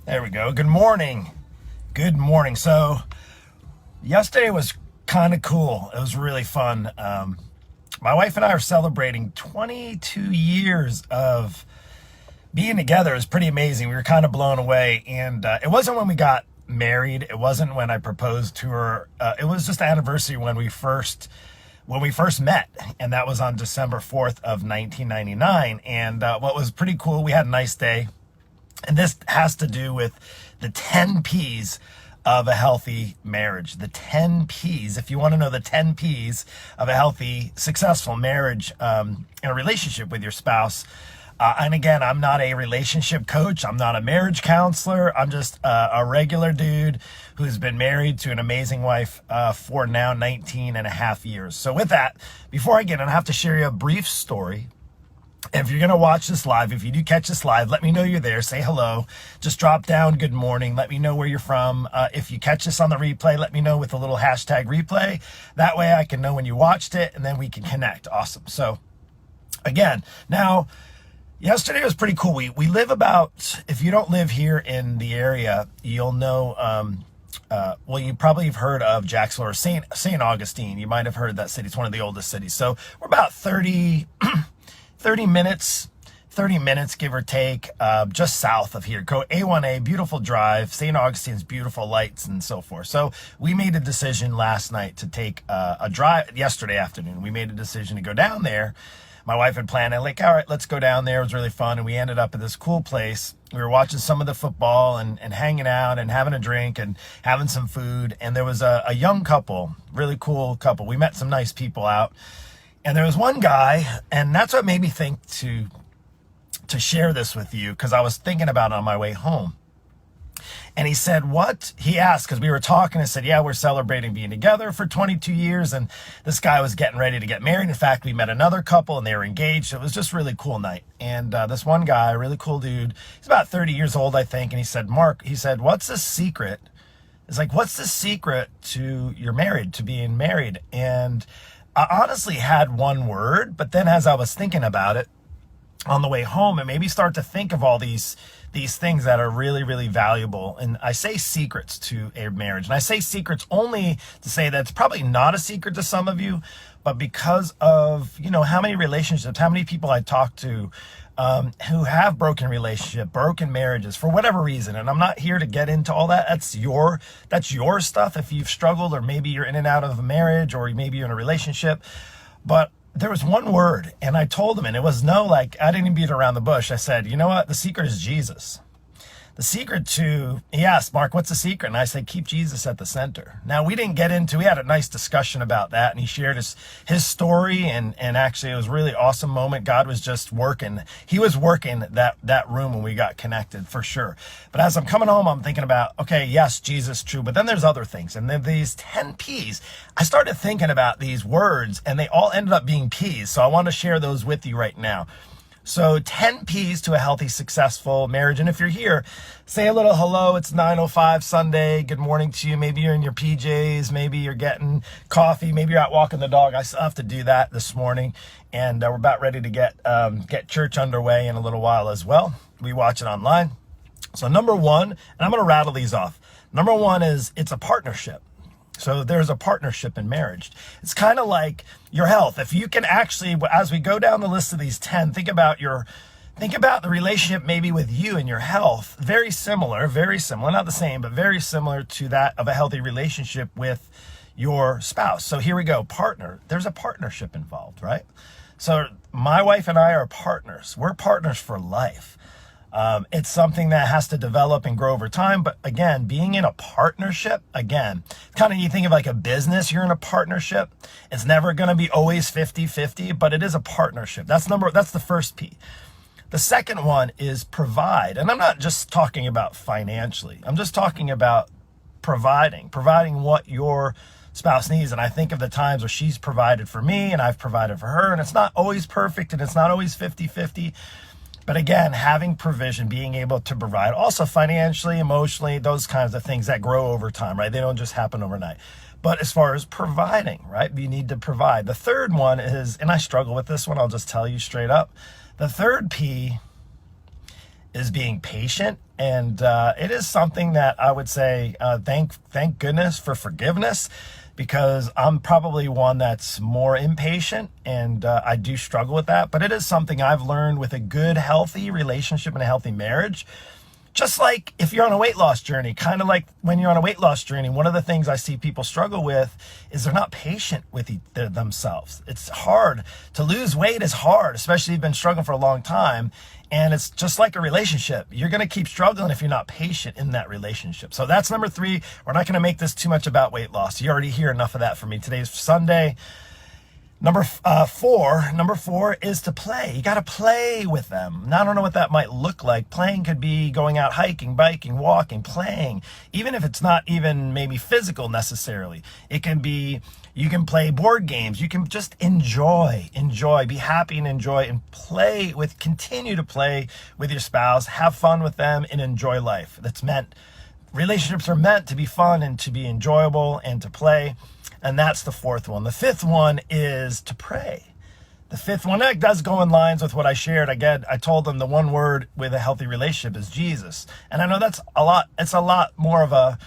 There we go. Good morning. Good morning. So yesterday was kind of cool. It was really fun. My wife and I are celebrating 22 years of being together. Is pretty amazing. We were kind of blown away. And it wasn't when we got married. It wasn't when I proposed to her. It was just the anniversary when we first met, and that was on December 4th of 1999. And what was pretty cool, we had a nice day. And this has to do with the 10 P's of a healthy marriage. The 10 P's, if you want to know the 10 P's of a healthy, successful marriage in a relationship with your spouse. And again, I'm not a relationship coach. I'm not a marriage counselor. I'm just a regular dude who's been married to an amazing wife for now 19 and a half years. So with that, before I get in, I have to share you a brief story. If you're going to watch this live, if you do catch this live, let me know you're there. Say hello. Just drop down good morning. Let me know where you're from. If you catch this on the replay, let me know with a little hashtag replay. That way I can know when you watched it, and then we can connect. Awesome. So again, now, yesterday was pretty cool. We live about, if you don't live here in the area, you'll know, well, you probably have heard of Jacksonville or St. Augustine. You might have heard that city. It's one of the oldest cities. So we're about 30 minutes, give or take, just south of here. Go A1A, beautiful drive, St. Augustine's beautiful lights and so forth. So we made a decision last night to take a drive. Yesterday afternoon, we made a decision to go down there. My wife had planned it, like, all right, let's go down there. It was really fun. And we ended up at this cool place. We were watching some of the football and hanging out and having a drink and having some food. And there was a young couple, really cool couple. We met some nice people out. And there was one guy, and that's what made me think to share this with you, because I was thinking about it on my way home. And he said, he asked, because we were talking, and said, yeah, we're celebrating being together for 22 years. And this guy was getting ready to get married. In fact, we met another couple and they were engaged. It was just a really cool night. And this one guy, really cool dude, he's about 30 years old, I think. And he said, Mark, he said, what's the secret? It's like, what's the secret to being married? And I honestly had one word, but then as I was thinking about it on the way home, and maybe start to think of all these things that are really, really valuable. And I say secrets to a marriage. And I say secrets only to say that it's probably not a secret to some of you, but because of, how many relationships, how many people I talk to who have broken marriages for whatever reason. And I'm not here to get into all that. That's your stuff. If you've struggled, or maybe you're in and out of a marriage, or maybe you're in a relationship. But there was one word, and I told him, and it was I didn't even beat around the bush. I said, you know what? The secret is Jesus. The secret he asked, Mark, what's the secret? And I said, keep Jesus at the center. Now, we had a nice discussion about that, and he shared his story, and actually it was a really awesome moment. God was just working. He was working that room when we got connected, for sure. But as I'm coming home, I'm thinking about, okay, yes, Jesus, true, but then there's other things. And then these 10 P's, I started thinking about these words, and they all ended up being P's. So I want to share those with you right now. So 10 P's to a healthy, successful marriage. And if you're here, say a little hello. It's 9:05 Sunday. Good morning to you. Maybe you're in your PJs. Maybe you're getting coffee. Maybe you're out walking the dog. I still have to do that this morning. And we're about ready to get church underway in a little while as well. We watch it online. So number one, and I'm going to rattle these off. Number one is it's a partnership. So there's a partnership in marriage. It's kind of like your health. If you can actually, as we go down the list of these 10, think about the relationship maybe with you and your health. Very similar, not the same, but very similar to that of a healthy relationship with your spouse. So here we go, partner. There's a partnership involved, right? So my wife and I are partners. We're partners for life. It's something that has to develop and grow over time. But again, being in a partnership, you think of like a business, you're in a partnership. It's never going to be always 50-50, but it is a partnership. That's the first P. The second one is provide. And I'm not just talking about financially. I'm just talking about providing what your spouse needs. And I think of the times where she's provided for me and I've provided for her, and it's not always perfect and it's not always 50-50. But again, having provision, being able to provide, also financially, emotionally, those kinds of things that grow over time, right? They don't just happen overnight. But as far as providing, right? You need to provide. The third one is, and I struggle with this one, I'll just tell you straight up. The third P is being patient. And it is something that I would say, thank goodness for forgiveness, because I'm probably one that's more impatient, and I do struggle with that. But it is something I've learned with a good, healthy relationship and a healthy marriage. Just like if you're on a weight loss journey, kind of like when you're on a weight loss journey, one of the things I see people struggle with is they're not patient with themselves. It's hard to lose weight is hard, especially if you've been struggling for a long time. And it's just like a relationship. You're going to keep struggling if you're not patient in that relationship. So that's number 3. We're not going to make this too much about weight loss. You already hear enough of that from me. Today's Sunday. Number four is to play. You got to play with them. Now, I don't know what that might look like. Playing could be going out hiking, biking, walking, playing, even if it's not even maybe physical necessarily. It can be, you can play board games. You can just enjoy, be happy and enjoy, and continue to play with your spouse, have fun with them, and enjoy life. Relationships are meant to be fun and to be enjoyable and to play. And that's the 4th one. The 5th one is to pray. The 5th one, that does go in lines with what I shared. Again, I told them the one word with a healthy relationship is Jesus. And I know that's it's a lot more of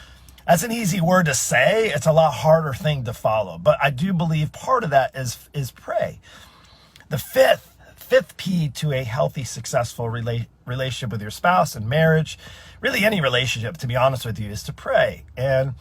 that's an easy word to say. It's a lot harder thing to follow. But I do believe part of that is pray. The fifth P to a healthy, successful relationship with your spouse and marriage, really any relationship, to be honest with you, is to pray. And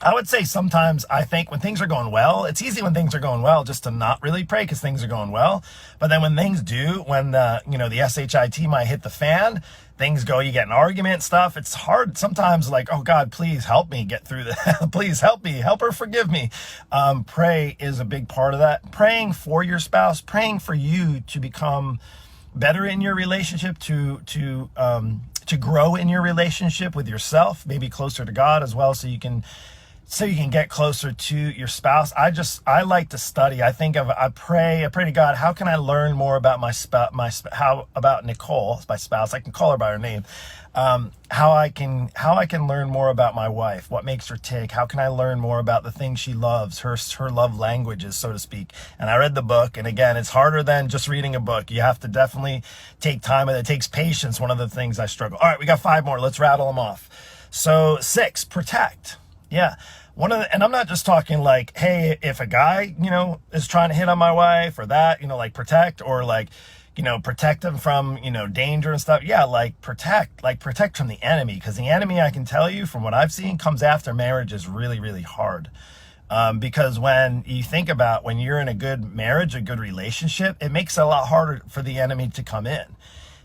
I would say sometimes I think when things are going well, it's easy when things are going well just to not really pray because things are going well. But then when things when the SHIT might hit the fan, things go, you get an argument, stuff. It's hard sometimes, like, oh God, please help me get through that. Please help me, help her, forgive me. Pray is a big part of that. Praying for your spouse, praying for you to become better in your relationship, to grow in your relationship with yourself, maybe closer to God as well, so you can get closer to your spouse. I like to study. I pray to God, how can I learn more about how about Nicole, my spouse? I can call her by her name. How I can learn more about my wife, what makes her tick, how can I learn more about the things she loves, her love languages, so to speak. And I read the book, and again, it's harder than just reading a book. You have to definitely take time, and it takes patience. One of the things I struggle. All right, we got 5 more. Let's rattle them off. So 6, protect. Yeah. And I'm not just talking like, hey, if a guy, is trying to hit on my wife or that, like protect, or like, protect them from, danger and stuff. Yeah. Like protect from the enemy. Because the enemy, I can tell you from what I've seen, comes after marriage is really, really hard. Because when you think about when you're in a good marriage, a good relationship, it makes it a lot harder for the enemy to come in.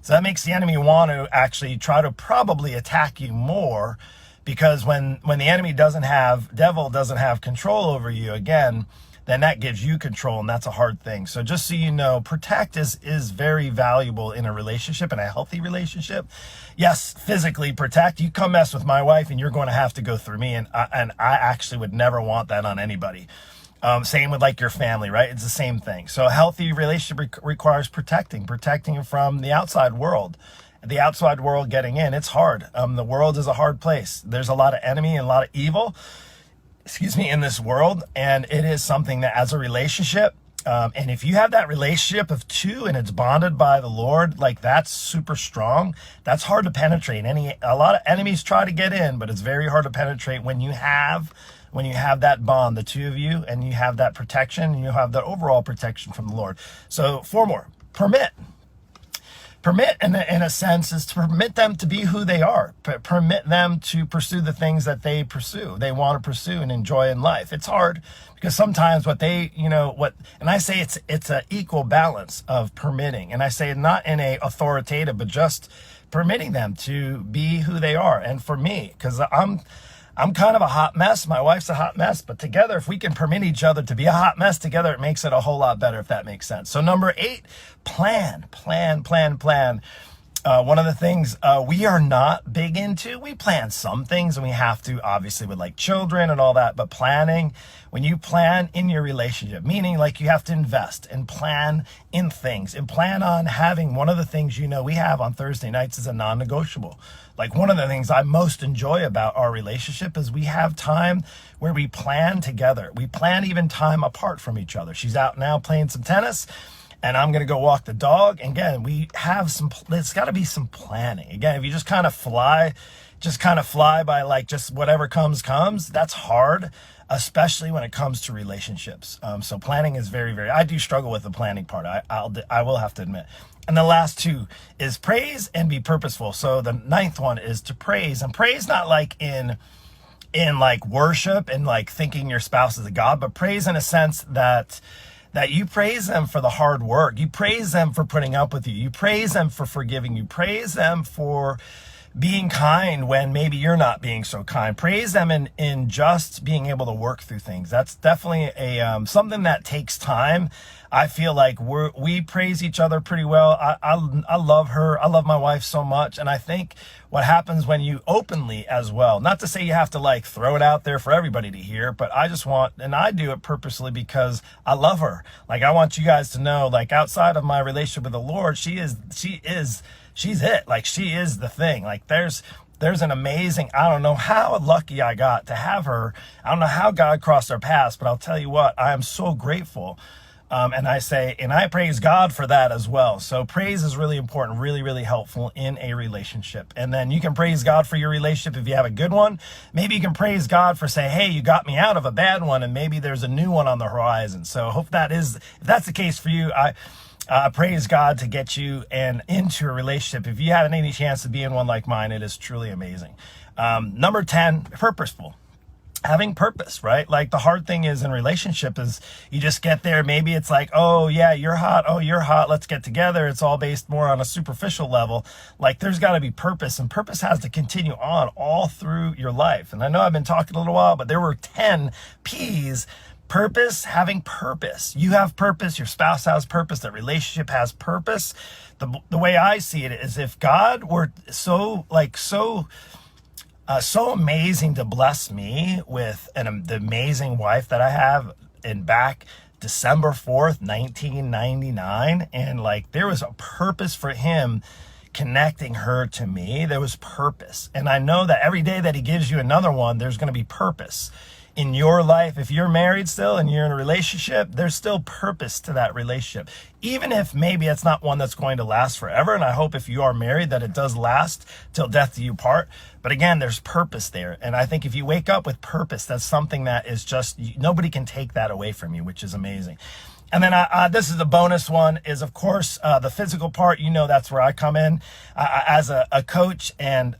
So that makes the enemy want to actually try to probably attack you more. Because when the devil doesn't have control over you, again, then that gives you control, and that's a hard thing. So just so you know, protect is very valuable in a relationship, in a healthy relationship. Yes, physically protect. You come mess with my wife, and you're going to have to go through me, and I actually would never want that on anybody. Same with like your family, right? It's the same thing. So a healthy relationship requires protecting from the outside world. The outside world getting in, it's hard. The world is a hard place. There's a lot of enemy and a lot of evil, in this world. And it is something that as a relationship, and if you have that relationship of 2 and it's bonded by the Lord, like that's super strong. That's hard to penetrate. A lot of enemies try to get in, but it's very hard to penetrate when you have that bond, the 2 of you, and you have that protection, and you have that overall protection from the Lord. So 4 more. Permit, in a sense, is to permit them to be who they are. Permit them to pursue the things that they want to pursue and enjoy in life. It's hard because sometimes and I say it's an equal balance of permitting. And I say it not in a authoritative, but just permitting them to be who they are. And for me, because I'm kind of a hot mess. My wife's a hot mess, but together, if we can permit each other to be a hot mess together, it makes it a whole lot better, if that makes sense. So number 8, plan. One of the things we are not big into, we plan some things, and we have to, obviously, with like children and all that, but planning, when you plan in your relationship, meaning like you have to invest and plan in things and plan on having one of the things we have on Thursday nights is a non-negotiable. Like one of the things I most enjoy about our relationship is we have time where we plan together. We plan even time apart from each other. She's out now playing some tennis, and I'm going to go walk the dog. And again, there's got to be some planning. Again, if you just kind of fly by like just whatever comes, that's hard, especially when it comes to relationships. So planning is very, very, I do struggle with the planning part. I will have to admit. And the last two is praise and be purposeful. So the ninth one is to praise, and praise not like in like worship and like thinking your spouse is a god, but praise in a sense that you praise them for the hard work. You praise them for putting up with you. You praise them for forgiving you. Praise them for being kind when maybe you're not being so kind. Praise them in just being able to work through things. That's definitely a something that takes time. I feel like we praise each other pretty well. I love her. I love my wife so much. And I think what happens when you openly as well, not to say you have to like throw it out there for everybody to hear, but I just want, and I do it purposely because I love her. Like I want you guys to know, like outside of my relationship with the Lord, she's it. Like she is the thing. Like there's an amazing, I don't know how lucky I got to have her. I don't know how God crossed our paths, but I'll tell you what, I am so grateful. And I praise God for that as well. So praise is really important, really, really helpful in a relationship. And then you can praise God for your relationship if you have a good one. Maybe you can praise God for saying, hey, you got me out of a bad one, and maybe there's a new one on the horizon. So I hope if that's the case for you, I praise God to get you into a relationship. If you have any chance to be in one like mine, it is truly amazing. Number 10, purposeful. Having purpose, right? Like the hard thing is in relationship is you just get there. Maybe it's like, oh yeah, you're hot. Oh, you're hot. Let's get together. It's all based more on a superficial level. Like there's got to be purpose, and purpose has to continue on all through your life. And I know I've been talking a little while, but there were 10 P's. Purpose, having purpose. You have purpose. Your spouse has purpose. That relationship has purpose. The way I see it is if God were so amazing to bless me with the amazing wife that I have back December 4th, 1999. And like, there was a purpose for him connecting her to me. There was purpose. And I know that every day that he gives you another one, there's going to be purpose in your life. If you're married still and you're in a relationship, there's still purpose to that relationship. Even if maybe it's not one that's going to last forever. And I hope if you are married that it does last till death do you part. But again, there's purpose there. And I think if you wake up with purpose, that's something that is just, nobody can take that away from you, which is amazing. And then this is the bonus one is, of course, the physical part. You know, that's where I come in as a coach and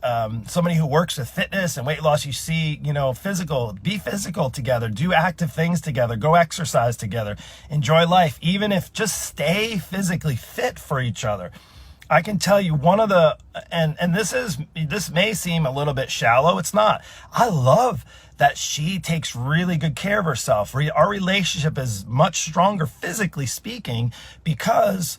somebody who works with fitness and weight loss. You see, be physical together, do active things together, go exercise together, enjoy life, even if just stay physically fit for each other. I can tell you one of the, and this may seem a little bit shallow. It's not. I love that she takes really good care of herself. Our relationship is much stronger physically speaking because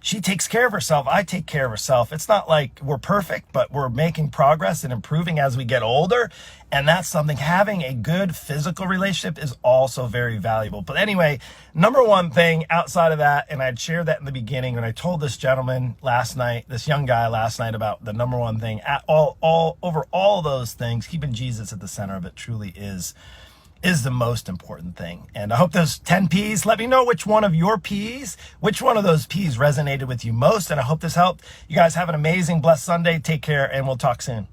she takes care of herself. I take care of herself. It's not like we're perfect, but we're making progress and improving as we get older. And that's something, having a good physical relationship is also very valuable. But anyway, number one thing outside of that, and I'd shared that in the beginning when I told this gentleman last night, this young guy last night, about the number one thing over all those things, keeping Jesus at the center of it truly is the most important thing. And I hope those 10 P's, let me know which one of those P's resonated with you most. And I hope this helped. You guys have an amazing, blessed Sunday. Take care, and we'll talk soon.